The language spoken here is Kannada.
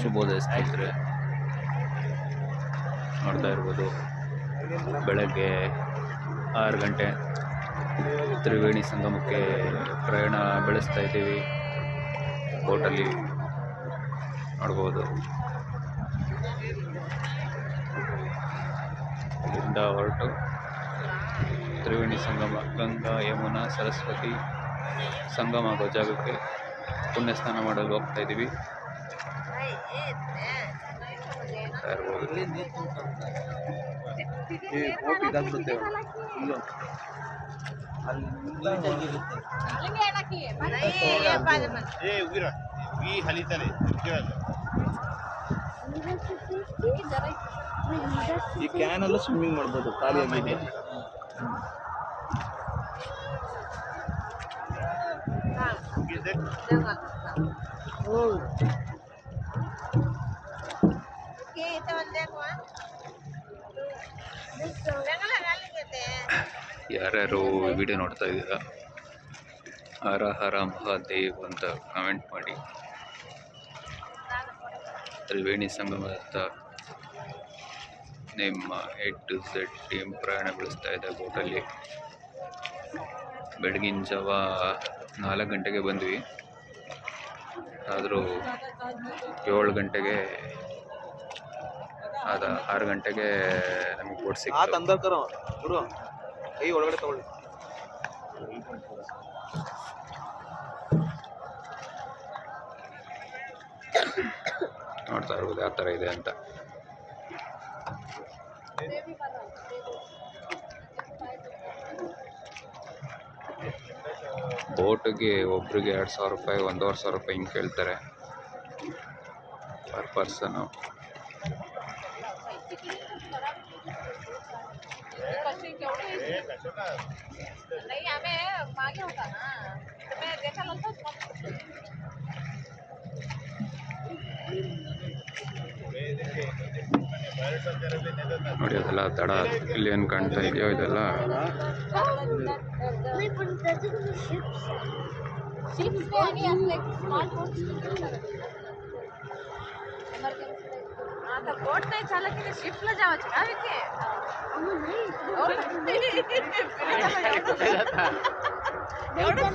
ಶುಭೋದಯ ಸ್ನೇಹಿತರೆ, ನೋಡ್ತಾ ಇರ್ಬೋದು ಬೆಳಗ್ಗೆ 6 ಗಂಟೆ ತ್ರಿವೇಣಿ ಸಂಗಮಕ್ಕೆ ಪ್ರಯಾಣ ಬೆಳೆಸ್ತಾ ಇದ್ದೀವಿ. ಬೋಟಲ್ಲಿ ನೋಡ್ಬೋದು. ಇಲ್ಲಿಂದ ಹೊರಟು ತ್ರಿವೇಣಿ ಸಂಗಮ, ಗಂಗಾ ಯಮುನಾ ಸರಸ್ವತಿ ಸಂಗಮ ಆಗೋ ಜಾಗಕ್ಕೆ ಪುಣ್ಯ ಸ್ನಾನ ಮಾಡಲು ಹೋಗ್ತಾ ಇದ್ದೀವಿ. ಈ ಕ್ಯಾನ್ ಎಲ್ಲ ಸ್ವಿಮ್ಮಿಂಗ್ ಮಾಡ್ಬೋದು ಖಾಲಿಯಾಗಿ. ಯಾರ್ಯಾರು ವಿಡಿಯೋ ನೋಡ್ತಾ ಇದ್ದೀರಾ, ಹರ ಹರ ಮಹಾದೇವ್ ಅಂತ ಕಮೆಂಟ್ ಮಾಡಿ. ತ್ರಿವೇಣಿ ಸಂಗಮದತ್ತ ನಿಮ್ಮ A to Z ಟೀಮ್ ಪ್ರಯಾಣ ಬೆಳೆಸ್ತಾ ಇದೆ ಬೋಟಲ್ಲಿ. ಬೆಳಗಿನ ಜಾವ 4 ಗಂಟೆಗೆ ಬಂದ್ವಿ, ಆದರೂ 7 ಗಂಟೆಗೆ 6 ಗಂಟೆಗೆ ನಮಗೆ ಬೋಟ್ ಸಿಕ್ತು. ಕೈ ಒಳಗಡೆ ತಗೊಳ್ಳಿ. ನೋಡ್ತಾ ಇರ್ಬೋದು ಯಾವ ಥರ ಇದೆ ಅಂತ. ಬೋಟಿಗೆ ಒಬ್ರಿಗೆ 2,000 ರೂಪಾಯಿ, 1,500 ರೂಪಾಯಿ ಹಿಂಗೆ ಕೇಳ್ತಾರೆ ಪರ್ ಪರ್ಸನು. ನೋಡಿ ಅದೆಲ್ಲ ದಡ, ಇಲ್ಲಿ ಏನು ಕಾಣ್ತಾ ಇದೆಯೋ ಇದೆಲ್ಲ बोट नाही झालं की शिफ्टला जावायचं का एवढं